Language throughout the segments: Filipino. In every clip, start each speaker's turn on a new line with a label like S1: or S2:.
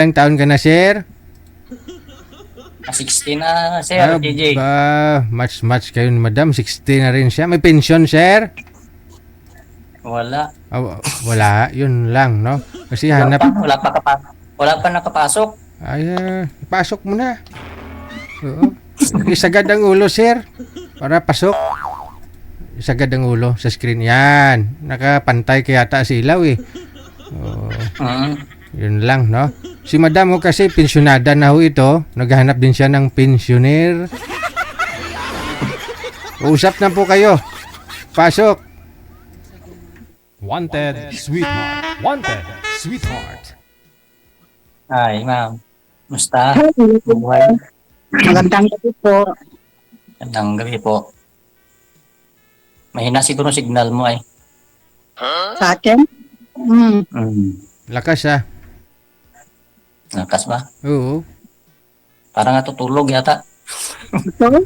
S1: Ilang taon ka na, sir?
S2: 60 na, Sir JJ.
S1: Match kayo ni madam. 60 na rin siya. May pension, sir?
S2: Wala.
S1: Wala. Yun lang, no? Kasi
S2: Wala
S1: hanap.
S2: pa, wala pa nakapasok.
S1: Ay, pasok mo na. Oo. Isagad ang ulo, sir. Para pasok. Isagad ang ulo sa screen. Yan. Nakapantay kaya yata si ilaw, eh. Oo. Yun lang, no? Si madam ho kasi pensyonada na ho ito. Naghahanap din siya ng pensioner. Usap na po kayo. Pasok.
S3: Wanted, sweetheart. Wanted, sweetheart.
S2: Ay, ma'am. Musta?
S4: Hi.
S2: Buhay.
S4: Magandang gabi po.
S2: Magandang gabi po. Mahina siguro signal mo ay.
S4: Sa akin?
S1: Lakas, ah.
S2: Nakas ba?
S1: Oo.
S2: Parang natutulog yata.
S4: Ito?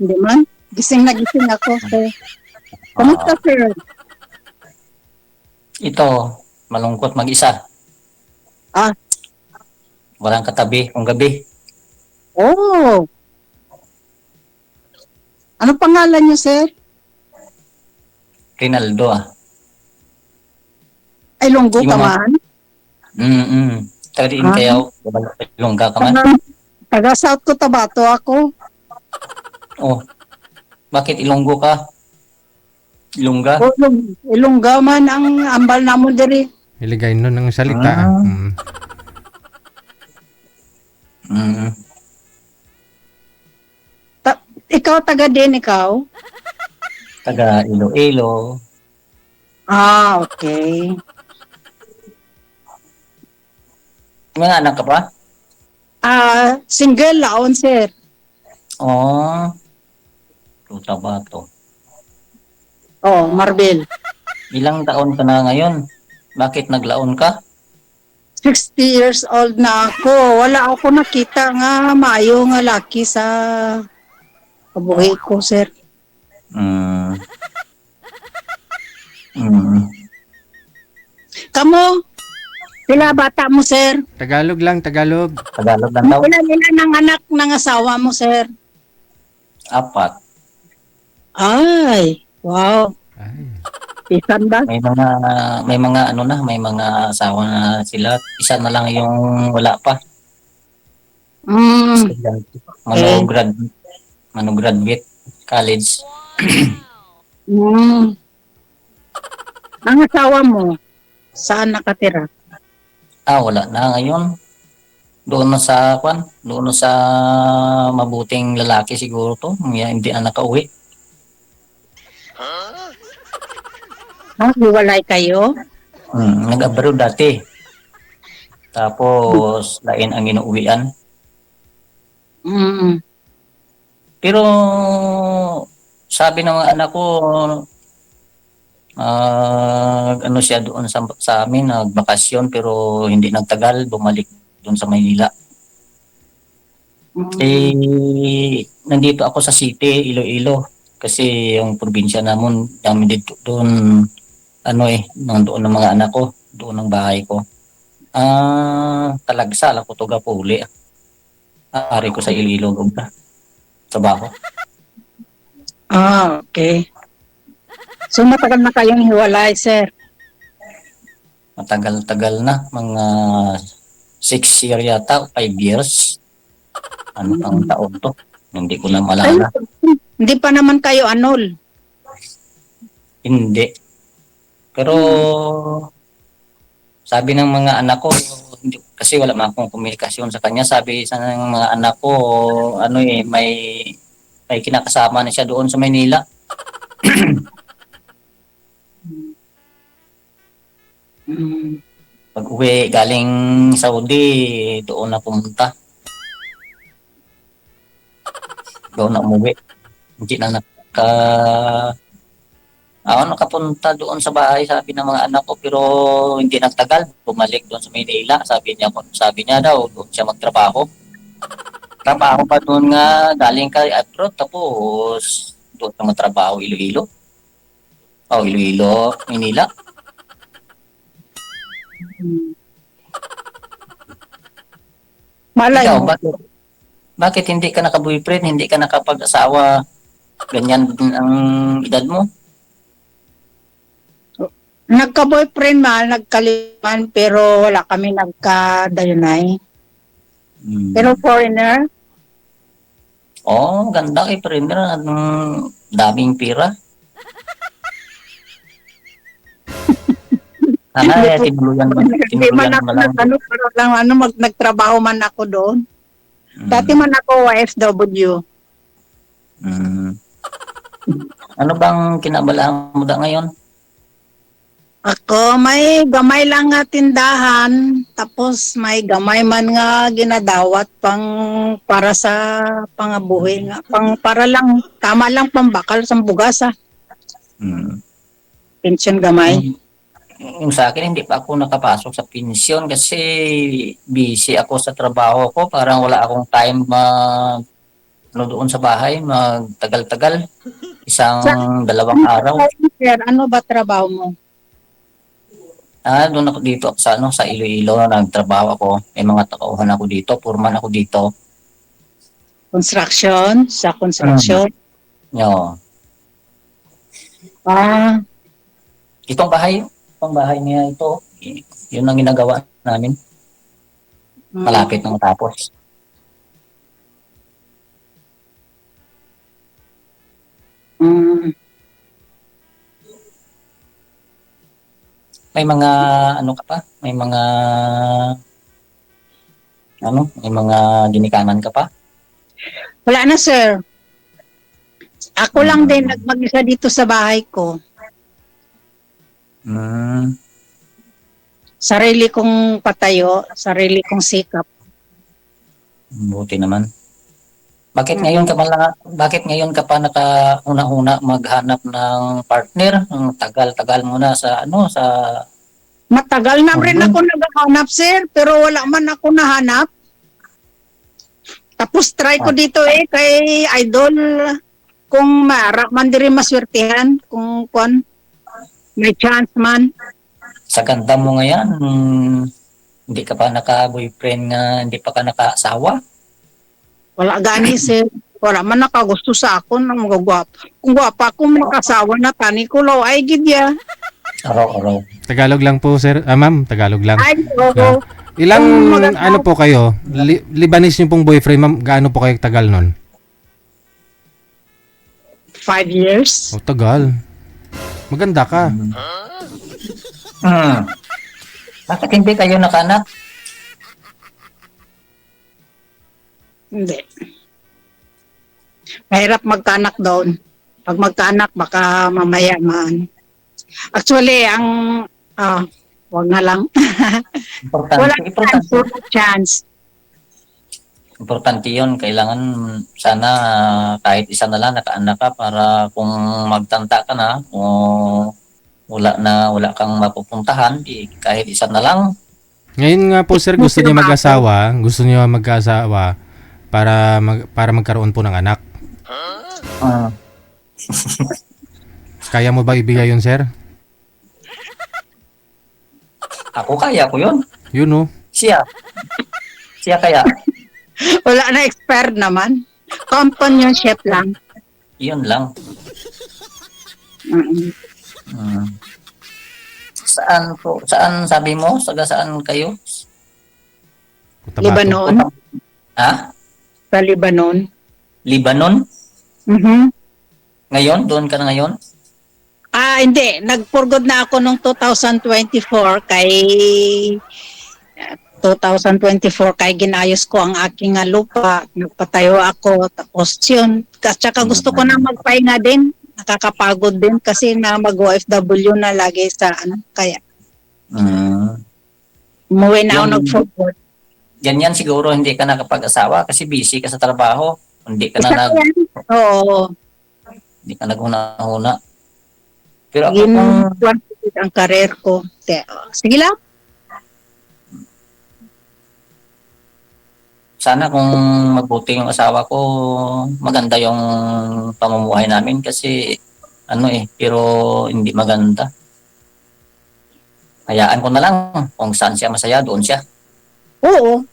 S4: Hindi man. Gising na gising ako. So, kamusta, sir?
S2: Ito, malungkot mag-isa.
S4: Ah.
S2: Walang katabi kung gabi.
S4: Oh. Ano pangalan niyo, sir?
S2: Rinaldo ah.
S4: Ay, Lunggo
S2: Yung
S4: ka
S2: mga-
S4: man?
S2: Tagadiin
S4: Ah.
S2: kayaw. Ilongga ka man.
S4: Taga South Cotabato ako.
S2: Oh. Bakit Ilonggo ka? Ilongga?
S4: O, Ilongga man ang ambal namon diri.
S1: Iligay nun ng salita.
S2: Ah.
S1: Mm.
S2: Mm.
S4: Ikaw taga din, ikaw?
S2: Taga Iloilo.
S4: Ah, okay.
S2: May mga anak ka pa?
S4: Single laon, sir.
S2: Oh. Tuta ba to?
S4: Oh, Marbel.
S2: Ilang taon ka na ngayon? Bakit naglaon ka?
S4: 60 years old na ako. Wala ako nakita nga maayo nga laki sa kabuhi ko, sir.
S2: Mm. Mm.
S4: Kamo? Sila bata mo, sir?
S1: Tagalog lang, Tagalog.
S2: Tagalog lang daw.
S4: Ilan ng anak ng asawa mo, sir?
S2: 4.
S4: Ay, wow.
S1: Ay.
S4: Isan ba?
S2: May mga ano na, may mga asawa na sila. Isa na lang yung wala pa.
S4: Mm.
S2: Graduate college.
S4: Mm. Ang asawa mo, saan nakatira?
S2: Wala na ngayon. Doon na sa mabuting lalaki siguro to. Hindi na nakauwi.
S4: Hiwalay kayo?
S2: Nag-abroad dati. Tapos, lain ang inuuwian.
S4: Mm.
S2: Pero, sabi ng mga anak ko, ano siya doon sa amin, nagbakasyon pero hindi nagtagal, bumalik doon sa Maynila. Nandito ako sa city, Iloilo. Kasi yung probinsya namun, dami dito doon, nandoon ng mga anak ko, doon ang bahay ko. Talagsa, ako to Gapuli. Ari ko sa Iloilo, trabaho.
S4: Okay. So matagal na kayong hiwalay, sir?
S2: Matagal-tagal na, mga 6 years yata, 5 years. Ano pang taon to? Hindi ko na malala.
S4: Hindi pa naman kayo anol.
S2: Hindi. Pero sabi ng mga anak ko, kasi wala man akong komunikasyon sa kanya, sabi sa ng mga anak ko, may kinakasama na siya doon sa Maynila. Pag uwi galing Saudi, doon na pumunta. Doon na umuwi. Hindi na nakapunta doon sa bahay, sabi ng mga anak ko, pero hindi nagtagal, bumalik doon sa Maynila. Sabi niya daw, doon siya magtrabaho. Trabaho pa doon nga, galing kay abroad, tapos doon ka magtrabaho, Iloilo. Iloilo, Maynila.
S4: Malay
S2: Ikaw,
S4: mo.
S2: bakit hindi ka naka-boyfriend, hindi ka nakapag-asawa? Ganyan din ang edad mo.
S4: Nagka-boyfriend man, nagkaliman, pero wala kami nagka-dayunay. Pero foreigner,
S2: Oh, ganda kay Premier. Anong daming pira.
S4: hindi
S2: Sana
S4: po,
S2: tinuluyan mo,
S4: hindi man
S2: tinuluyan
S4: ako
S2: mo lang.
S4: pero lang, nagtrabaho man ako doon.
S2: Mm.
S4: Dati man ako OFW.
S2: Mm. Ano bang kinabalahan mo da ngayon?
S4: Ako, may gamay lang nga tindahan, tapos may gamay man nga ginadawat pang para sa pangabuhi nga, para lang, tama lang pambakal sa bugasa,
S2: Mm.
S4: pension gamay.
S2: Yung sa akin, hindi pa ako nakapasok sa pensyon kasi busy ako sa trabaho ko. Parang wala akong time ano doon sa bahay, magtagal-tagal. Isang dalawang araw.
S4: Sir, ano ba trabaho mo?
S2: Doon ako dito sa sa Iloilo, nagtrabaho ako. May mga tauhan ako dito, foreman ako dito.
S4: Construction? Sa construction?
S2: Yo,
S4: Ah,
S2: itong bahay niya ito, yun ang ginagawa namin. Malapit na matapos.
S4: mm,
S2: May mga ano ka pa? May mga ginikanan ka pa?
S4: wala na sir. Ako lang din nagmag-isa dito sa bahay ko.
S2: Hmm.
S4: Sarili kong patayo, sarili kong sikap.
S2: Buti naman. Bakit ngayon ka pa nakauna-una maghanap ng partner? Ang tagal-tagal mo na sa
S4: Matagal na rin ako naghahanap, sir, pero wala man ako nahanap. Tapos try ko dito kay Idol kung maara man diri maswertihan kung may chance man.
S2: sa ganda mo ngayon, hindi ka pa naka-boyfriend nga, hindi pa ka naka-asawa?
S4: Wala gani, sir. Wala man nakagusto sa akon ng mga gwapo. Kung gwapa ako makasawa na tani ko law ay gidya.
S2: Araw-araw.
S1: Tagalog lang po, sir. Ma'am, Tagalog lang.
S4: Ay, oo.
S1: Ilang,
S4: Kung maganda-
S1: ano po kayo? Libanese niyo pong boyfriend, ma'am. Gaano po kayo tagal nun?
S4: 5 years.
S1: Oh, tagal. Maganda ka.
S2: Bakit hindi kayo nakanak?
S4: Hindi. Mahirap magkaanak doon. Pag magkaanak, baka mamaya man. Actually, wag na lang. Wala chance.
S2: Importante yun. Kailangan sana kahit isa na lang nakaanak ka para kung magtanda ka na o wala kang mapupuntahan, kahit isa na lang.
S1: Ngayon nga po, sir, gusto niya mag-asawa. Gusto niya mag-asawa para magkaroon po ng anak. Kaya mo ba ibigay yun, sir?
S2: Ako kaya ko yun.
S1: Yun, oh.
S2: Siya kaya.
S4: Wala na expired naman. Companionship lang.
S2: Yun lang.
S4: Mm.
S2: Saan sabi mo? Saan kayo?
S1: Cotabato.
S4: Lebanon.
S2: Ha?
S4: Sa Lebanon.
S2: Lebanon?
S4: Mhm.
S2: Ngayon? Doon ka na ngayon?
S4: Hindi. Nagpurgod na ako nung 2024 kay ginayos ko ang aking lupa. Nagpatayo ako. Tapos yun. Tsaka gusto ko na magpahinga din. Nakakapagod din kasi na mag-OFW na lagi sa kaya. Umuwi na ako
S2: Yung-
S4: nag-forward.
S2: Ganyan siguro hindi ka nakapag-asawa kasi busy ka sa trabaho. Hindi ka na
S4: Oo.
S2: hindi ka naghuna-huna. Pero ako kung
S4: Ang karir ko. Sige lang.
S2: sana kung mabuti yung asawa ko, maganda yung pamumuhay namin kasi pero hindi maganda. Hayaan ko na lang kung saan siya masaya, doon siya.
S4: Oo.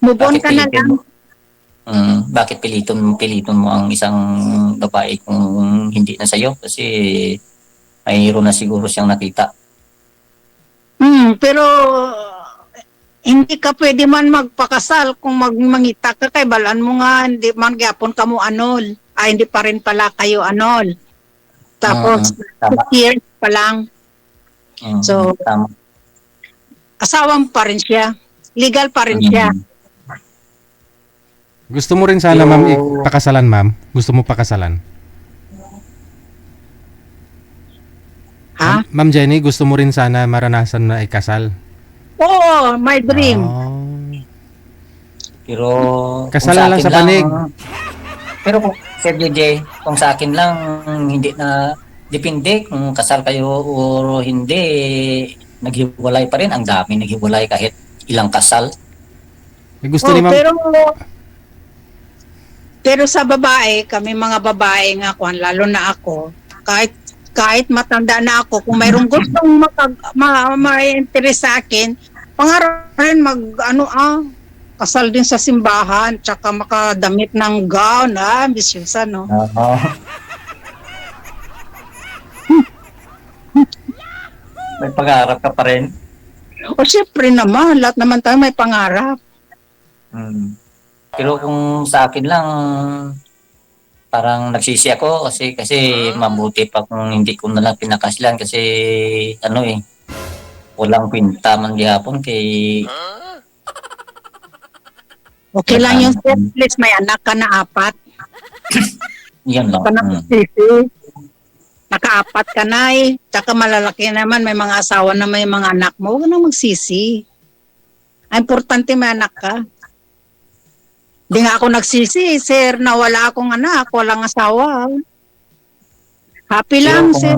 S4: Move on
S2: Bakit
S4: ka na
S2: pilitin
S4: lang.
S2: mo? Bakit pilitin mo ang isang babae kung hindi na sa'yo? Kasi mayroon na siguro siyang nakita.
S4: Pero hindi ka pwede man magpakasal kung mangita ka kay balaan mo nga hindi man gyapon ka mo anol. Ay hindi pa rin pala kayo anol. Tapos
S2: Tama.
S4: 2 years pa lang So,
S2: tama.
S4: asawang pa rin siya. Legal pa rin siya.
S1: Gusto mo rin sana,
S2: Pero-
S1: ma'am, pakasalan, ma'am? Gusto mo pakasalan?
S4: Ha?
S1: Ma'am Jenny, gusto mo rin sana maranasan na ikasal?
S4: Oo, my dream.
S1: Oh.
S2: Pero
S1: Kasal
S2: kung
S1: na lang
S2: akin
S1: sa panig.
S2: Pero kung Sir JJ, kung sa akin lang hindi na depende kung kasal kayo o hindi, naghiwalay pa rin. Ang dami naghiwalay kahit ilang kasal.
S1: Gusto ni ma'am,
S4: Pero sa babae, kami mga babae nga kwan, lalo na ako, kahit matanda na ako, kung mayroong gustong ma-interest sa akin, pangarap rin kasal din sa simbahan, tsaka makadamit ng gown, ambisyosa, no?
S2: Oo. May pangarap ka pa rin.
S4: O syempre naman, lahat naman tayo may pangarap.
S2: Pero kung sa akin lang, parang nagsisi ako kasi mabuti pa kung hindi ko na lang pinakaslan kasi walang kwenta man gihapon kay
S4: Okay lang yung at least may anak ka na 4.
S2: yan lang.
S4: Ka na Naka-4 ka na Tsaka malalaki naman, may mga asawa na may mga anak mo. Huwag ka na magsisi. Ang importante may anak ka. Hindi nga ako nagsisi, sir, na wala akong anak, walang asawa. Happy lang,
S2: Pero
S4: sir.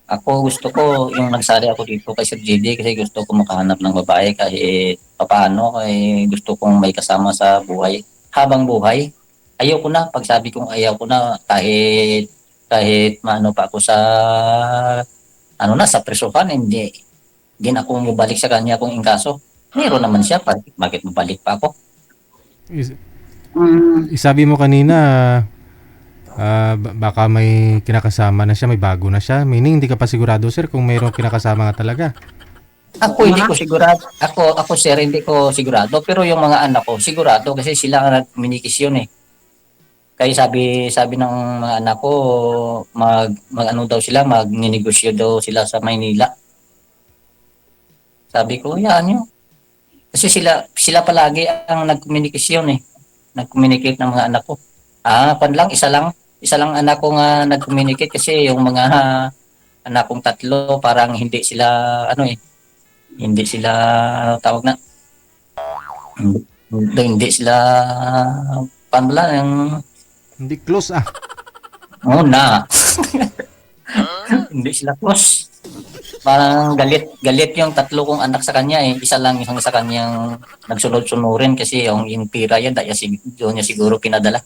S2: ako gusto ko, yung nagsali ako dito kay Sir JD kasi gusto ko makahanap ng babae kahit papaano, kaya gusto kong may kasama sa buhay. Habang buhay, ayaw ko na. Pag sabi kong ayaw ko na, kahit maano pa ako sa presuhan, hindi na ako mabalik sa kanya kung inkaso. Meron naman siya, bakit mabalik pa ako?
S1: isabi mo kanina, baka may kinakasama na siya, may bago na siya. Meaning, hindi ka pa sigurado, sir, kung mayroong kinakasama nga talaga.
S2: Ako hindi ko sigurado. Ako sir, hindi ko sigurado. Pero yung mga anak ko, sigurado kasi sila ang nagkomunikasyon eh. Kaya sabi ng mga anak ko, magninegosyo daw sila sa Maynila. Sabi ko, yan yun. Kasi sila palagi ang nagkomunikasyon eh. Nag-communicate ng mga anak ko. Isa lang anak ko nga nag-communicate kasi yung mga anak kong 3 parang hindi sila tawag na. Hindi sila yung
S1: Hindi close,
S2: na. Hindi sila close. Parang galit yung 3 kong anak sa kanya eh. Isa lang yung sa kanyang nagsunod-sunurin kasi yung pira yan, doon niya siguro pinadala.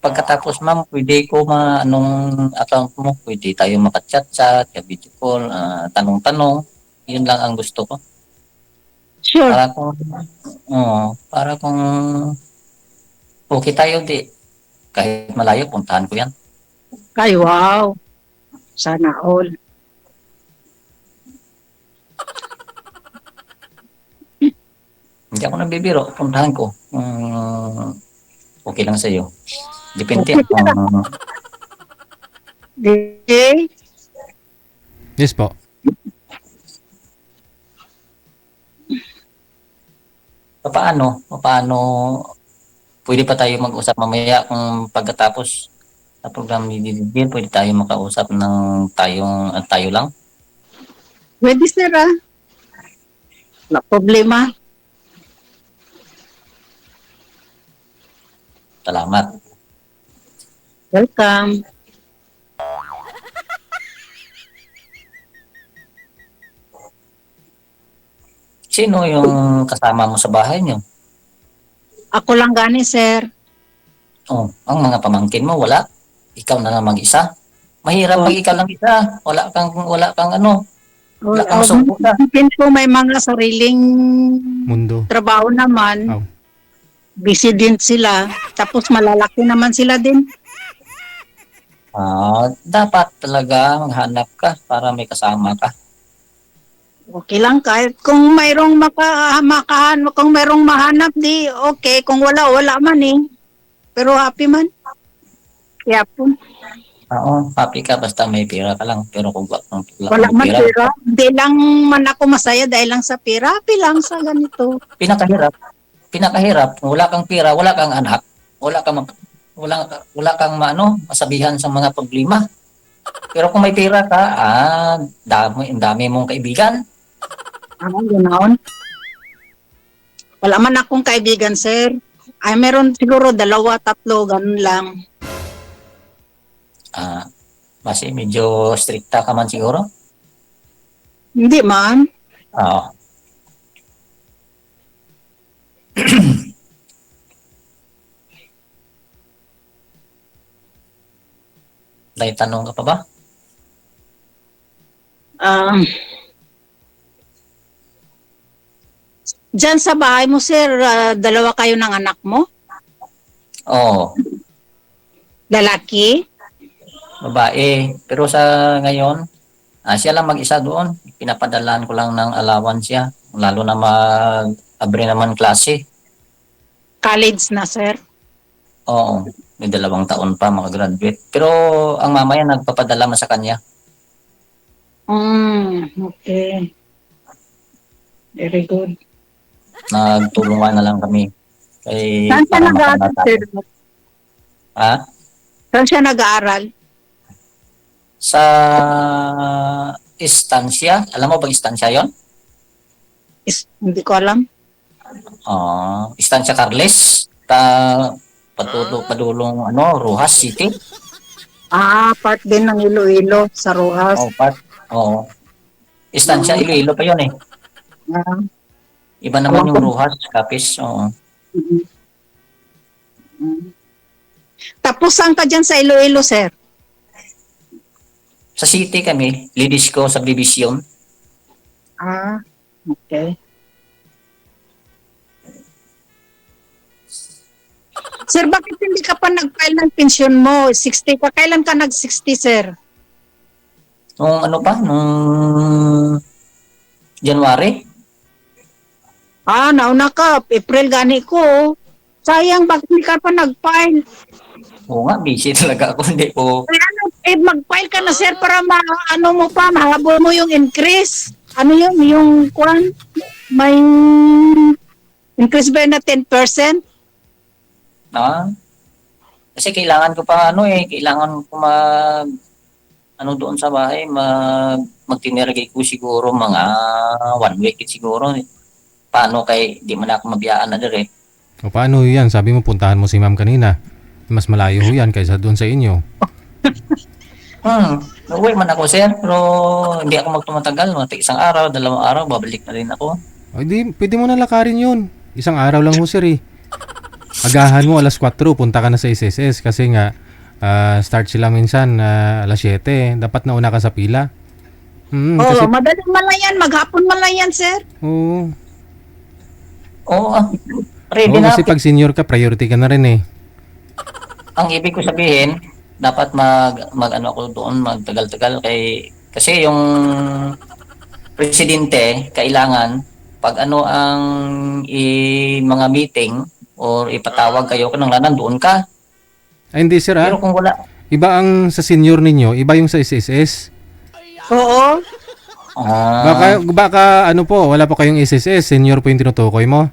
S2: Pagkatapos ma'am, pwede ko anong account mo? Pwede tayo makachat-chat, video call, tanong-tanong. Yun lang ang gusto ko.
S4: Sure.
S2: Para kung okay tayo, kahit malayo, puntahan ko yan.
S4: Ay, wow. Sana all.
S2: Hindi ako nabibiro, puntahan ko. Okay lang sa'yo. Depende.
S4: Okay.
S1: Yes po.
S2: Paano pwede pa tayo mag-usap mamaya kung pagkatapos sa program ni Didil, pwede tayo makausap ng tayo lang.
S4: Pwede, sir, Wala problema.
S2: Salamat.
S4: Welcome.
S2: Sino yung kasama mo sa bahay niyo?
S4: Ako lang gani, sir.
S2: Ang mga pamangkin mo, wala? Ikaw na lang mag-isa? Mahirap pag ikaw lang isa. Wala kang ano. Wala kang masuporta.
S4: Isipin ko may mga sariling
S1: Mundo.
S4: trabaho naman.
S1: Oh.
S4: Busy din sila. Tapos malalaki naman sila din.
S2: Dapat talaga maghanap ka para may kasama ka.
S4: Okay lang kahit kung mayroong kung mayroong mahanap di okay, kung wala man eh. Pero happy man. Kaya po,
S2: Oo, happy ka basta may pera ka lang. Pero kung
S4: wala
S2: kang
S4: man
S2: pera,
S4: pera. Hindi lang man ako masaya dahil lang sa pera. Happy lang sa ganito.
S2: pinakahirap, kung wala kang pera, wala kang anak, wala kang masabihan sa mga problema. Pero kung may pera ka, dami mong kaibigan.
S4: Ganoon. Wala man akong kaibigan, sir. Ay, meron siguro 2, 3, ganun lang.
S2: Kasi medyo stricta ka man siguro.
S4: Hindi man.
S2: Oo. May tanong ka pa ba?
S4: Um, Diyan sa bahay mo, sir, 2 kayo ng anak mo?
S2: Oo,
S4: Lalaki?
S2: babae. Pero sa ngayon, siya lang mag-isa doon. Pinapadalaan ko lang ng allowance siya. Lalo na mag-abre naman klase.
S4: College na, sir?
S2: Oo, may 2 taon pa makagraduate. Pero ang mama niya nagpapadala na sa kanya.
S4: Okay. Very good.
S2: Nagtulungan na lang kami.
S4: Saan siya
S2: Para
S4: nag-aaral, sir?
S2: Ha?
S4: Saan siya nag-aaral?
S2: Sa istansya, alam mo ba istansya yon?
S4: Hindi ko alam.
S2: Istansya Carles, padulong Rojas City.
S4: Part din ng Iloilo sa Rojas.
S2: Oo. Istansya Iloilo pa yon eh.
S4: Ah,
S2: Iba naman yung Rojas, Capiz. Oo.
S4: Tapos saan ka dyan sa Iloilo, sir?
S2: Sa city kami, Lidisco Subdivision.
S4: Okay. Sir, bakit hindi ka pa nag-file ng pensyon mo? 60 ka. Kailan ka nag-60, sir?
S2: Nung January.
S4: Nauna ka. April gani ko. Sayang, bakit hindi ka pa nag-file?
S2: Oo nga, busy talaga ako. Hindi po.
S4: Mag-file ka na, sir, para mahabol mo yung increase. Ano yun? Yung kwan? May increase ba na 10%?
S2: Kasi kailangan ko pa kailangan ko doon sa bahay, magtinirigay ko siguro mga 1 week siguro. Paano kay di man ako mabiyaan na dire.
S1: O paano yan? Sabi mo puntahan mo si ma'am kanina. Mas malayo ho yan kaysa doon sa inyo.
S2: Uwi man ako, sir, pero hindi ako magtumatagal. Mga 1 araw, 2 araw, babalik na rin ako.
S1: O di, pwede mo na lakarin yun. 1 araw lang ho, sir eh. Agahan mo 4:00, punta ka na sa SSS kasi nga start sila minsan 7:00. Dapat nauna ka sa pila. Kasi,
S4: Madaling man lang yan. Maghapon man lang yan, sir.
S2: Oo, ready na.
S1: kasi pag senior ka, priority ka na rin eh.
S2: Ang ibig ko sabihin, dapat ako doon, magtagal-tagal kasi yung presidente kailangan pag ang mga meeting or ipatawag kayo nandoon ka.
S1: Ay hindi sir
S2: Pero kung wala,
S1: iba ang sa senior ninyo, iba yung sa SSS.
S4: Oo.
S1: Baka wala pa kayong SSS, senior po yung tinutukoy mo.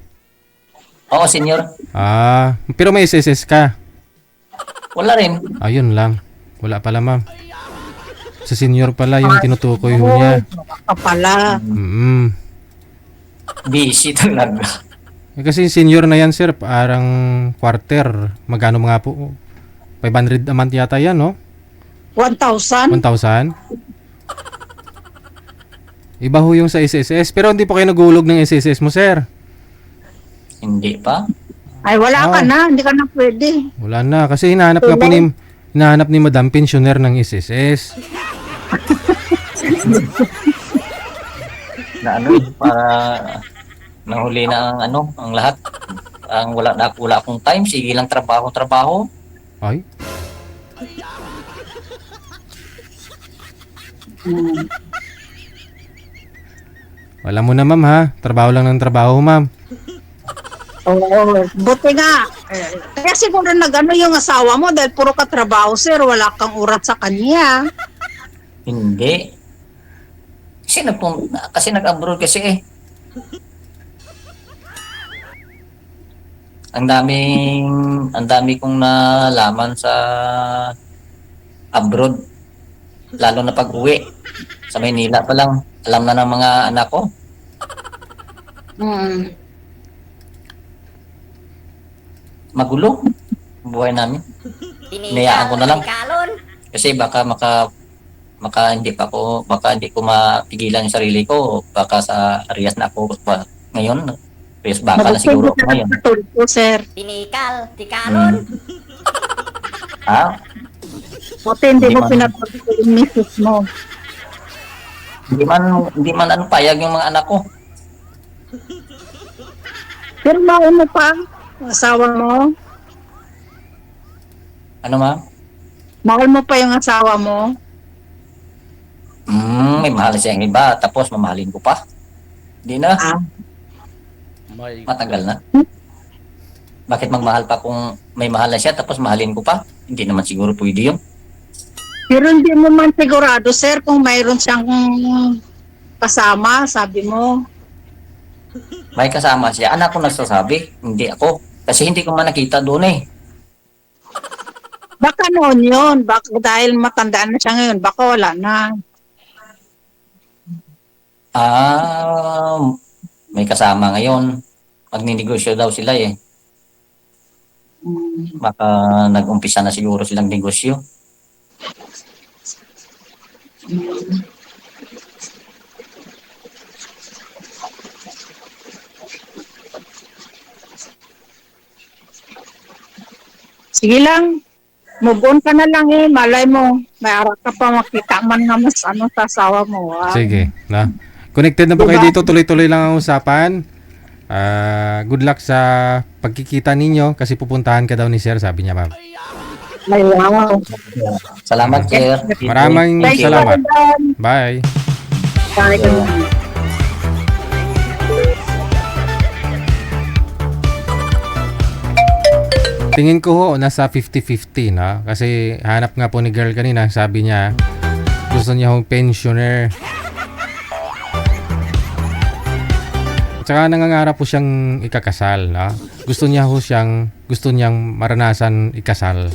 S2: Oo, senior.
S1: Pero may SSS ka.
S2: Wala rin.
S1: Ayun lang. Wala pala ma'am. Sa senior pala yung tinutukoy ho niya.
S4: Pala.
S2: Busy talaga.
S1: Kasi senior na yan sir, parang quarter. Magkano mga po? 500 a month yata yan, no?
S4: 1,000?
S1: 1,000? Iba ho yung sa SSS. Pero hindi pa kayo nagulog ng SSS mo, sir.
S2: Hindi pa.
S4: Ay, wala ka na. Hindi ka na pwede.
S1: Wala na. Kasi hinahanap nga po hinahanap ni Madam pensioner ng SSS.
S2: Na ano para nahuli na ang ano, ang lahat. Ang wala akong time, sige lang trabaho.
S1: Ay, wala mo na ma'am ha. Trabaho lang ng trabaho ma'am.
S4: Oo, buti nga. Kaya siguro nag-ano yung asawa mo dahil puro ka trabaho, sir. Wala kang oras sa kanya.
S2: Hindi. Kasi nag-abroad kasi eh. Ang dami kong nalaman sa abroad. Lalo na pag-uwi. Sa Maynila pa lang, alam na ng mga anak ko. Magulo. Buhay namin. Hinayaan ko na lang. Kasi baka hindi ko mapigilan yung sarili ko. Baka sa Arias na ako ngayon. Arias baka na siguro ako ngayon.
S4: Po, sir.
S5: Tikalon.
S2: Ha?
S4: Buti hindi
S2: Hindi
S4: mo
S2: man.
S4: pinapagod yung misis mo.
S2: Hindi man ano payag yung mga anak ko.
S4: Pero mahal mo pa ang asawa mo.
S2: Ano ma?
S4: Mahal mo pa yung asawa mo.
S2: May mahal siyang iba, tapos mamahalin ko pa. Hindi na,
S4: Ah,
S2: matagal na. Bakit magmahal pa kung may mahal na siya, tapos mahalin ko pa? Hindi naman siguro pwede yun.
S4: pero hindi mo man sigurado, sir, kung mayroon siyang kasama, sabi mo.
S2: May kasama siya. Anak ko nagsasabi, hindi ako. Kasi hindi ko man nakita doon eh.
S4: Baka noon yun. Baka dahil matandaan na siya ngayon, baka wala na.
S2: May kasama ngayon. Magninegosyo daw sila eh. Baka nag-umpisa na siguro silang negosyo.
S4: Sige lang. Move on ka na lang eh. Malay mo. May arak ka pa makita man nga mas ano sa asawa mo. Ah.
S1: Sige, na. Connected na po kayo
S4: Diba?
S1: dito, tuloy-tuloy lang ang usapan. Good luck sa pagkikita ninyo kasi pupuntahan ka daw ni Sir, sabi niya ma'am.
S4: Ay, wow.
S2: Salamat, Sir.
S1: Maraming
S4: Thank you,
S1: salamat.
S4: Madam.
S1: Bye.
S4: Bye.
S1: Tingin ko ho, nasa 50-50 na. Kasi hanap nga po ni girl kanina, sabi niya, gusto niya hong pensioner. At saka nangangarap po siyang ikakasal. Na? Gusto niyang maranasan ikasal.